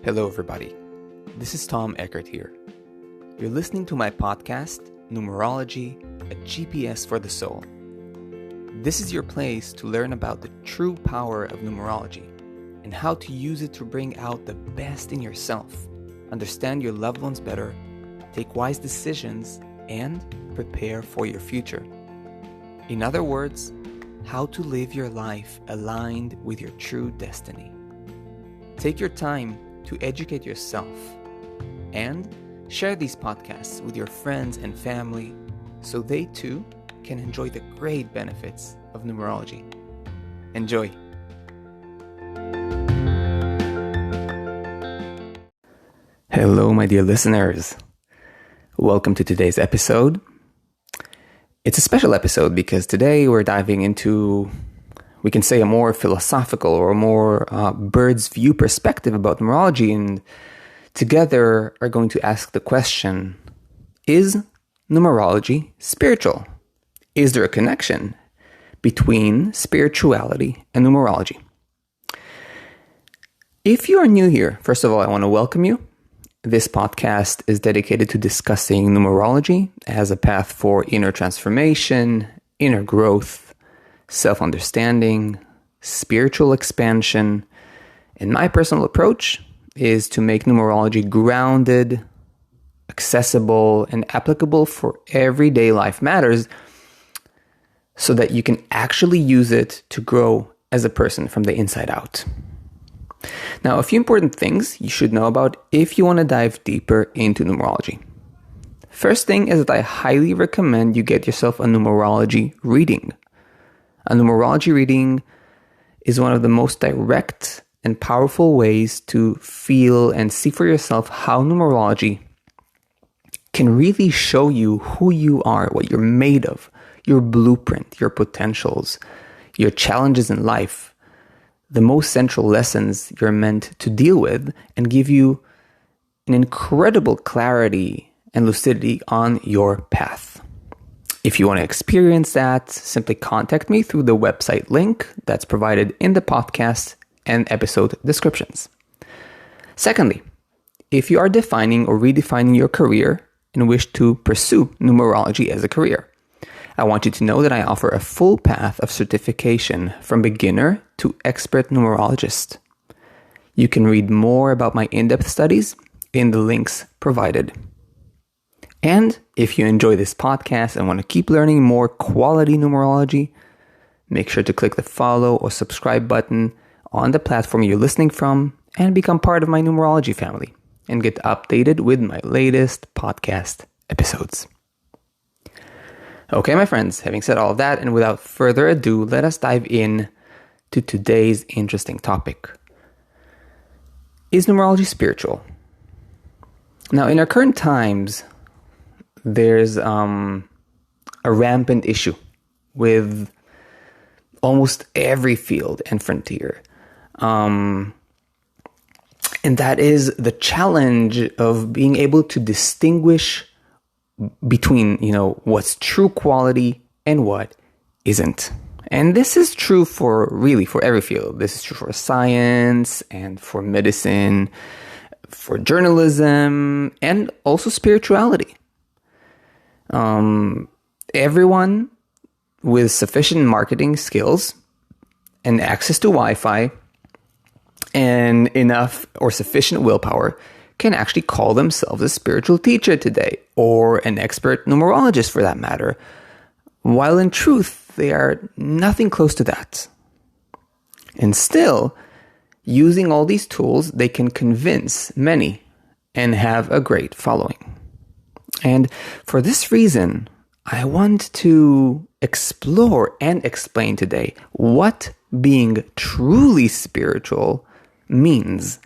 Hello, everybody. This is Tom Eckert here. You're listening to my podcast, Numerology, a GPS for the soul. This is your place to learn about the true power of numerology and how to use it to bring out the best in yourself, understand your loved ones better, take wise decisions, and prepare for your future. In other words, how to live your life aligned with your true destiny. Take your time to educate yourself and share these podcasts with your friends and family so they too can enjoy the great benefits of numerology. Enjoy! Hello, my dear listeners. Welcome to today's episode. It's a special episode because today we're diving into, we can say, a more philosophical or a more bird's view perspective about numerology, and together are going to ask the question, is numerology spiritual? Is there a connection between spirituality and numerology? If you are new here, first of all, I want to welcome you. This podcast is dedicated to discussing numerology as a path for inner transformation, inner growth, self-understanding, spiritual expansion, and my personal approach is to make numerology grounded, accessible, and applicable for everyday life matters so that you can actually use it to grow as a person from the inside out. Now, a few important things you should know about if you want to dive deeper into numerology. First thing is that I highly recommend you get yourself a numerology reading. A numerology reading is one of the most direct and powerful ways to feel and see for yourself how numerology can really show you who you are, what you're made of, your blueprint, your potentials, your challenges in life, the most central lessons you're meant to deal with, and give you an incredible clarity and lucidity on your path. If you want to experience that, simply contact me through the website link that's provided in the podcast and episode descriptions. Secondly, if you are defining or redefining your career and wish to pursue numerology as a career, I want you to know that I offer a full path of certification from beginner to expert numerologist. You can read more about my in-depth studies in the links provided. And if you enjoy this podcast and want to keep learning more quality numerology, make sure to click the follow or subscribe button on the platform you're listening from and become part of my numerology family and get updated with my latest podcast episodes. Okay, my friends, having said all of that, and without further ado, let us dive in to today's interesting topic. Is numerology spiritual? Now, in our current times, there's a rampant issue with almost every field and frontier. And that is the challenge of being able to distinguish between, what's true quality and what isn't. And this is true for every field. This is true for science and for medicine, for journalism, and also spirituality. Everyone with sufficient marketing skills and access to Wi-Fi and enough or sufficient willpower can actually call themselves a spiritual teacher today, or an expert numerologist for that matter, while in truth, they are nothing close to that. And still, using all these tools, they can convince many and have a great following. And for this reason, I want to explore and explain today what being truly spiritual means,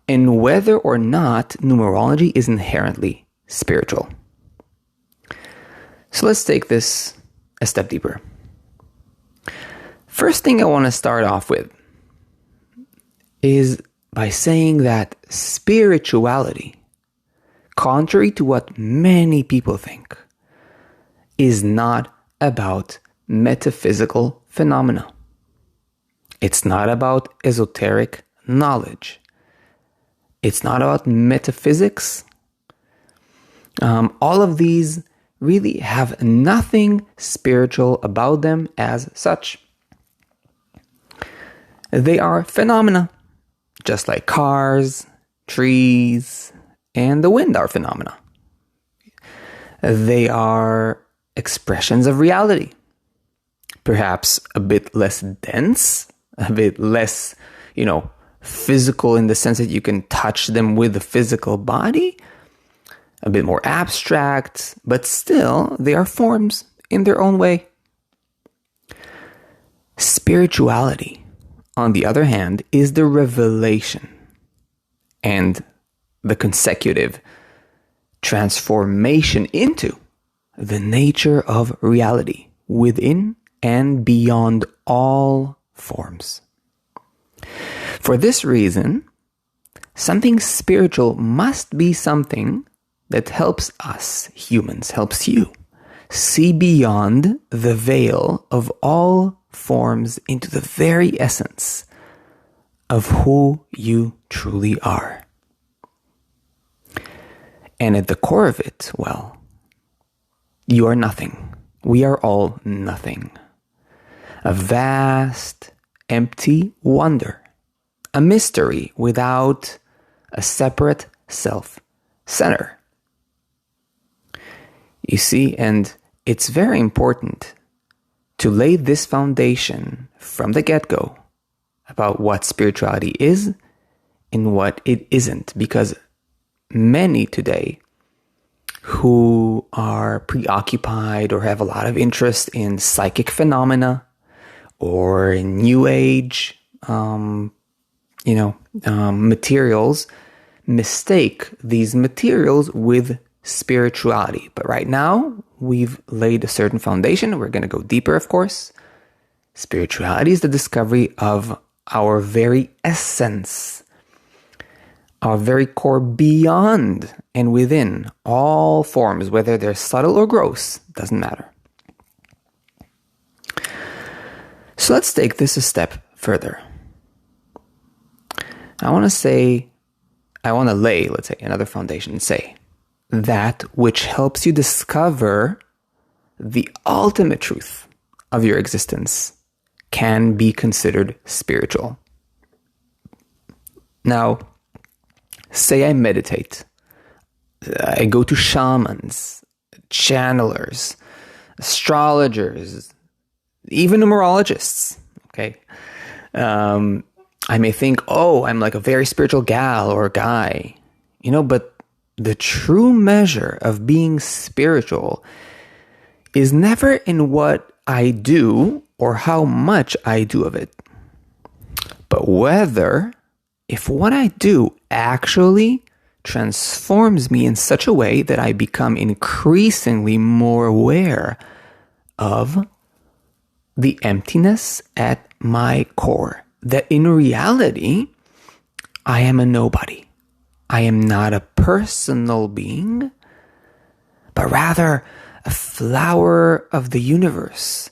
and whether or not numerology is inherently spiritual. So let's take this a step deeper. First thing I want to start off with is by saying that spirituality, contrary to what many people think, is not about metaphysical phenomena. It's not about esoteric knowledge. It's not about metaphysics. All of these really have nothing spiritual about them as such. They are phenomena, just like cars, trees, and the wind are phenomena. They are expressions of reality, perhaps a bit less dense, a bit less, physical in the sense that you can touch them with the physical body, a bit more abstract, but still they are forms in their own way. Spirituality, on the other hand, is the revelation and the consecutive transformation into the nature of reality within and beyond all forms. For this reason, something spiritual must be something that helps us humans, helps you, see beyond the veil of all forms into the very essence of who you truly are. And at the core of it, well, you are nothing. We are all nothing. A vast, empty wonder. A mystery without a separate self-center. You see, and it's very important to lay this foundation from the get-go about what spirituality is and what it isn't, because many today who are preoccupied or have a lot of interest in psychic phenomena or in New Age, materials, mistake these materials with spirituality. But right now, we've laid a certain foundation. We're going to go deeper, of course. Spirituality is the discovery of our very essence, our very core, beyond and within all forms, whether they're subtle or gross, doesn't matter. So let's take this a step further. I want to lay, let's say, another foundation and say that which helps you discover the ultimate truth of your existence can be considered spiritual. Now, say I meditate. I go to shamans, channelers, astrologers, even numerologists, okay? I may think, I'm like a very spiritual gal or guy, but the true measure of being spiritual is never in what I do or how much I do of it, but whether, if what I do actually transforms me in such a way that I become increasingly more aware of the emptiness at my core. That in reality, I am a nobody. I am not a personal being, but rather a flower of the universe.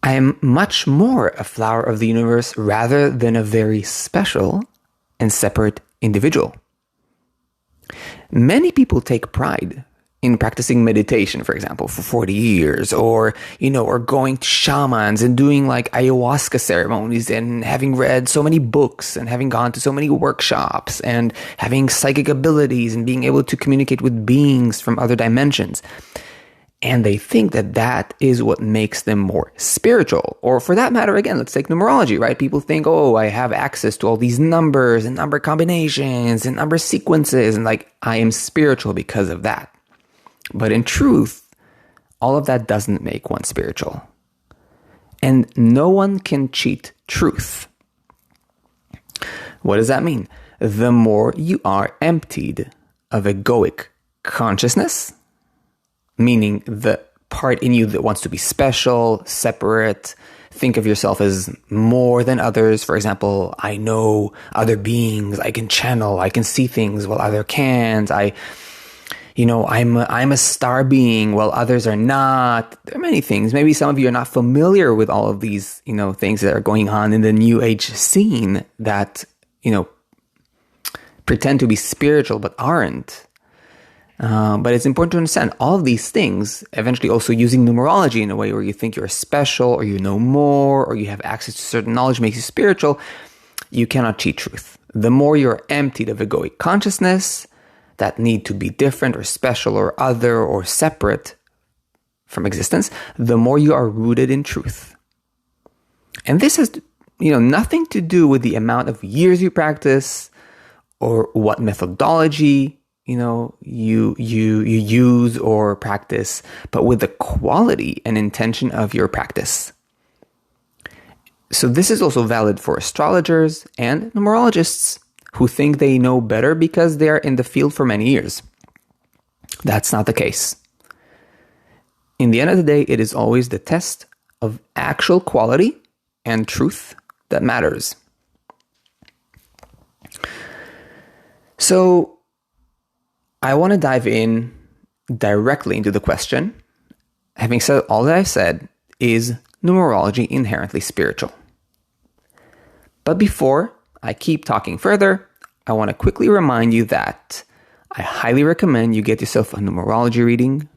I am much more a flower of the universe rather than a very special and separate individual. Many people take pride in practicing meditation, for example, for 40 years, or going to shamans and doing like ayahuasca ceremonies and having read so many books and having gone to so many workshops and having psychic abilities and being able to communicate with beings from other dimensions. And they think that that is what makes them more spiritual. Or for that matter, again, let's take numerology, right? People think, I have access to all these numbers and number combinations and number sequences, and like I am spiritual because of that. But in truth, all of that doesn't make one spiritual. And no one can cheat truth. What does that mean? The more you are emptied of egoic consciousness, meaning the part in you that wants to be special, separate, think of yourself as more than others. For example, I know other beings, I can channel, I can see things while others can't. I'm a star being while others are not. There are many things. Maybe some of you are not familiar with all of these, things that are going on in the New Age scene that, pretend to be spiritual but aren't. But it's important to understand all of these things, eventually also using numerology in a way where you think you're special or you know more or you have access to certain knowledge makes you spiritual. You cannot cheat truth. The more you're emptied of egoic consciousness, that need to be different or special or other or separate from existence, the more you are rooted in truth. And this has nothing to do with the amount of years you practice or what methodology you use or practice, but with the quality and intention of your practice. So this is also valid for astrologers and numerologists who think they know better because they are in the field for many years. That's not the case. In the end of the day, it is always the test of actual quality and truth that matters. So I want to dive in directly into the question. Having said all that I've said, is numerology inherently spiritual? But before I keep talking further, I want to quickly remind you that I highly recommend you get yourself a numerology reading,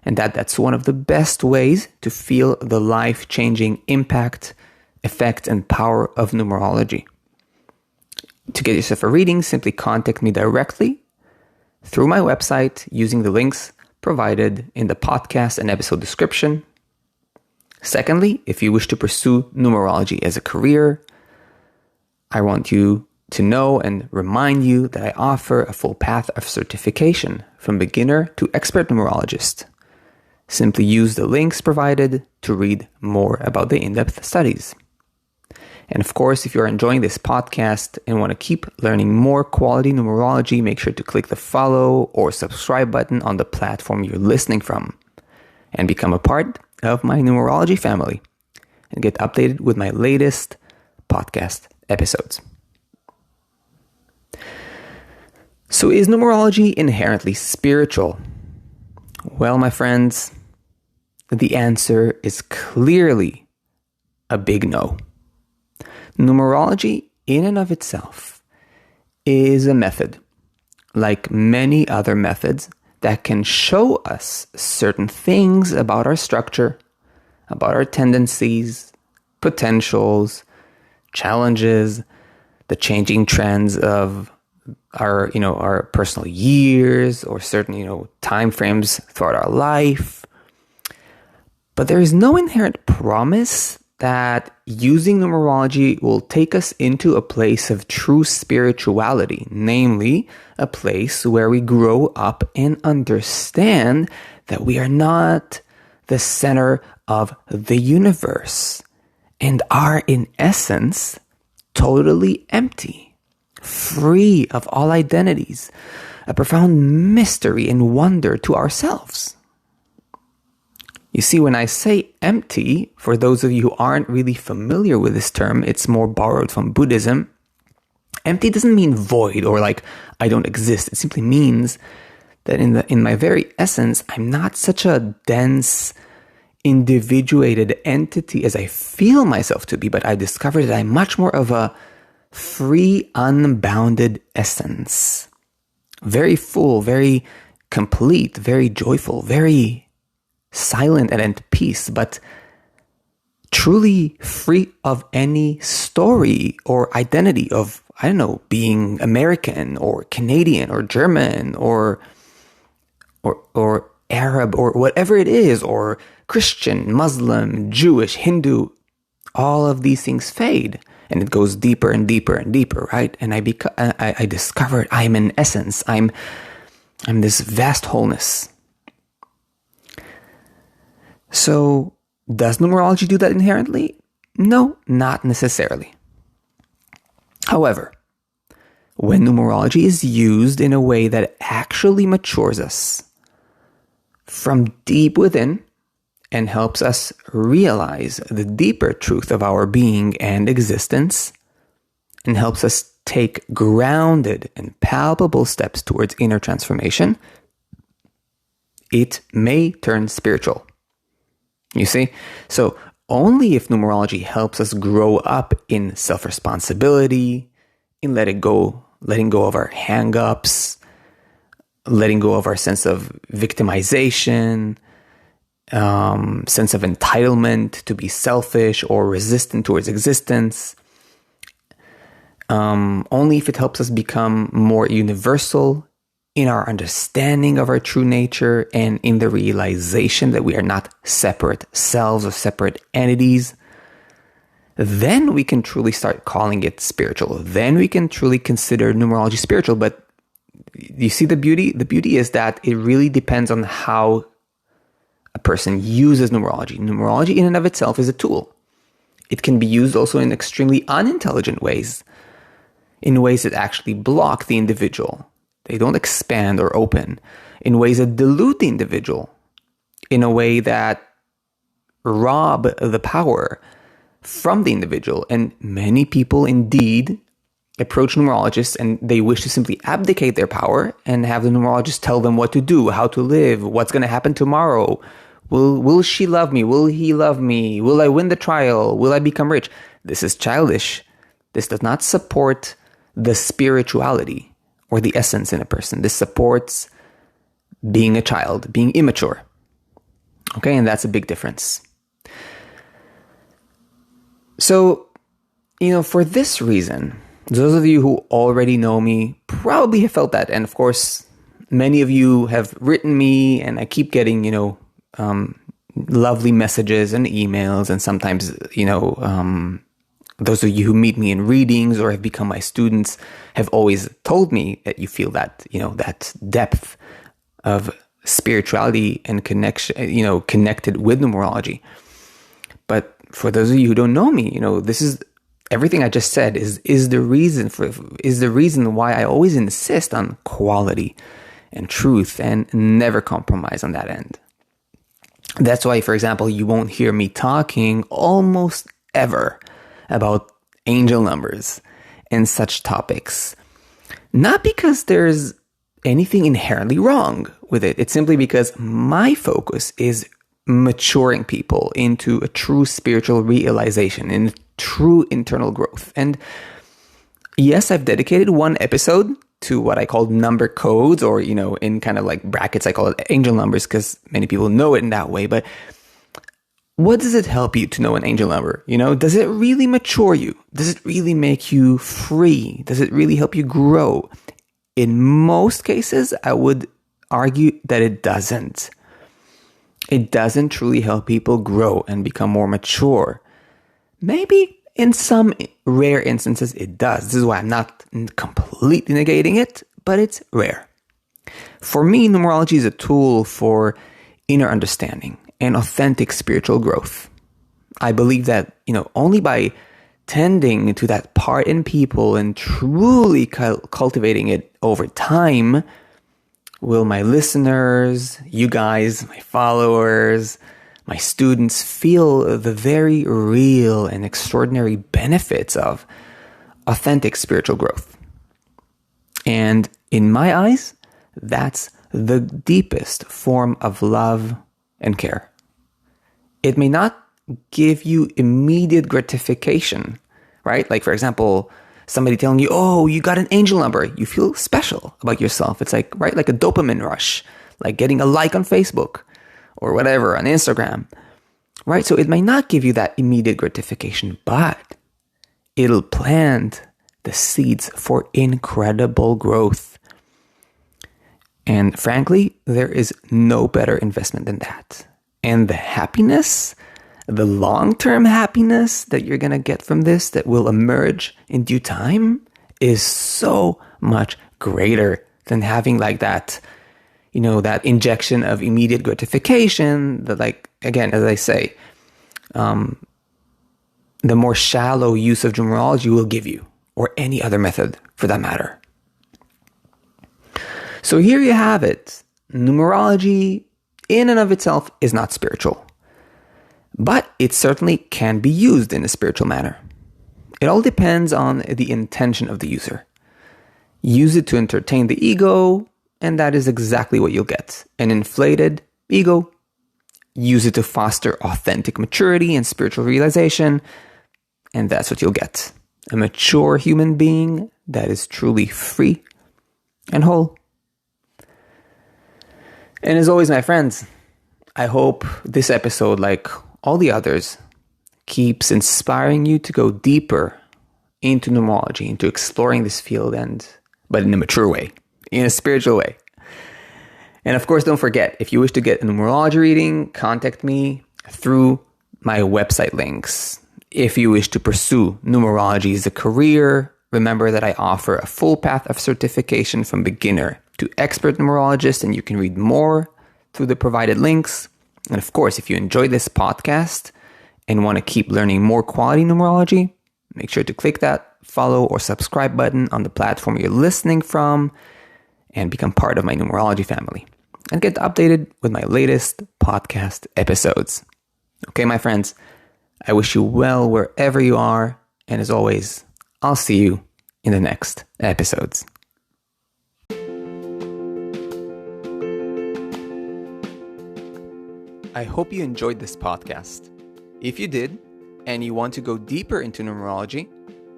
and that's one of the best ways to feel the life-changing impact, effect, and power of numerology. To get yourself a reading, simply contact me directly through my website using the links provided in the podcast and episode description. Secondly, if you wish to pursue numerology as a career, I want you to know and remind you that I offer a full path of certification from beginner to expert numerologist. Simply use the links provided to read more about the in-depth studies. And of course, if you're enjoying this podcast and want to keep learning more quality numerology, make sure to click the follow or subscribe button on the platform you're listening from and become a part of my numerology family and get updated with my latest podcast episodes. So is numerology inherently spiritual? Well, my friends, the answer is clearly a big no. Numerology, in and of itself, is a method, like many other methods, that can show us certain things about our structure, about our tendencies, potentials, challenges, the changing trends of our personal years or certain, time frames throughout our life. But there is no inherent promise that using numerology will take us into a place of true spirituality, namely a place where we grow up and understand that we are not the center of the universe and are in essence totally empty, free of all identities, a profound mystery and wonder to ourselves. You see, when I say empty, for those of you who aren't really familiar with this term, it's more borrowed from Buddhism. Empty doesn't mean void or like I don't exist. It simply means that in my very essence, I'm not such a dense, individuated entity as I feel myself to be, but I discovered that I'm much more of a free, unbounded essence. Very full, very complete, very joyful, very silent and at peace, but truly free of any story or identity of, being American or Canadian or German or Arab or whatever it is, or Christian, Muslim, Jewish, Hindu. All of these things fade and it goes deeper and deeper and deeper, right? And I discovered I'm in essence, I'm this vast wholeness. So, does numerology do that inherently? No, not necessarily. However, when numerology is used in a way that actually matures us from deep within and helps us realize the deeper truth of our being and existence, and helps us take grounded and palpable steps towards inner transformation, it may turn spiritual. You see? So only if numerology helps us grow up in self-responsibility, in letting go letting go of our hang-ups, letting go of our sense of victimization, sense of entitlement to be selfish or resistant towards existence. Only if it helps us become more universal in our understanding of our true nature and in the realization that we are not separate selves or separate entities, then we can truly start calling it spiritual. Then we can truly consider numerology spiritual. But you see the beauty? The beauty is that it really depends on how a person uses numerology. Numerology in and of itself is a tool. It can be used also in extremely unintelligent ways, in ways that actually block the individual. They don't expand or open, in ways that dilute the individual, in a way that rob the power from the individual. And many people indeed approach numerologists and they wish to simply abdicate their power and have the numerologist tell them what to do, how to live, what's going to happen tomorrow. Will she love me? Will he love me? Will I win the trial? Will I become rich? This is childish. This does not support the spirituality or the essence in a person. This supports being a child, being immature. Okay, and that's a big difference. So, for this reason, those of you who already know me probably have felt that. And of course, many of you have written me and I keep getting, lovely messages and emails. And sometimes, those of you who meet me in readings or have become my students have always told me that you feel that, that depth of spirituality and connection, connected with numerology. But for those of you who don't know me, this is everything I just said is the reason why I always insist on quality and truth and never compromise on that end. That's why, for example, you won't hear me talking almost ever about angel numbers and such topics. Not because there's anything inherently wrong with it. It's simply because my focus is maturing people into a true spiritual realization and true internal growth. And yes, I've dedicated one episode to what I call number codes, or, in kind of like brackets, I call it angel numbers because many people know it in that way. But what does it help you to know an angel number? Does it really mature you? Does it really make you free? Does it really help you grow? In most cases, I would argue that it doesn't. It doesn't truly help people grow and become more mature. Maybe in some rare instances it does. This is why I'm not completely negating it, but it's rare. For me, numerology is a tool for inner understanding and authentic spiritual growth. I believe that, only by tending to that part in people and truly cultivating it over time will my listeners, you guys, my followers, my students feel the very real and extraordinary benefits of authentic spiritual growth. And in my eyes, that's the deepest form of love and care. It may not give you immediate gratification, right? Like, for example, somebody telling you, oh, you got an angel number. You feel special about yourself. It's like, right, like a dopamine rush, like getting a like on Facebook or whatever on Instagram, right? So it may not give you that immediate gratification, but it'll plant the seeds for incredible growth. And frankly, there is no better investment than that. And the happiness, the long-term happiness that you're going to get from this that will emerge in due time is so much greater than having like that, that injection of immediate gratification that, like, again, as I say, the more shallow use of numerology will give you, or any other method for that matter. So here you have it. Numerology in and of itself is not spiritual, but it certainly can be used in a spiritual manner. It all depends on the intention of the user. Use it to entertain the ego, and that is exactly what you'll get. An inflated ego. Use it to foster authentic maturity and spiritual realization, and that's what you'll get. a mature human being that is truly free and whole. And as always, my friends, I hope this episode, like all the others, keeps inspiring you to go deeper into numerology, into exploring this field, but in a mature way, in a spiritual way. And of course, don't forget, if you wish to get a numerology reading, contact me through my website links. If you wish to pursue numerology as a career, remember that I offer a full path of certification from beginner to expert numerologist, and you can read more through the provided links. And of course, if you enjoyed this podcast and want to keep learning more quality numerology, make sure to click that follow or subscribe button on the platform you're listening from and become part of my numerology family and get updated with my latest podcast episodes. Okay, my friends, I wish you well wherever you are. And as always, I'll see you in the next episodes. I hope you enjoyed this podcast. If you did, and you want to go deeper into numerology,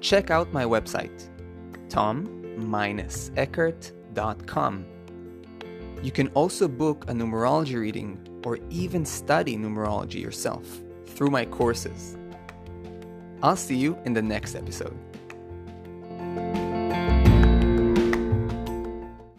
check out my website, tom-eckert.com. You can also book a numerology reading or even study numerology yourself through my courses. I'll see you in the next episode.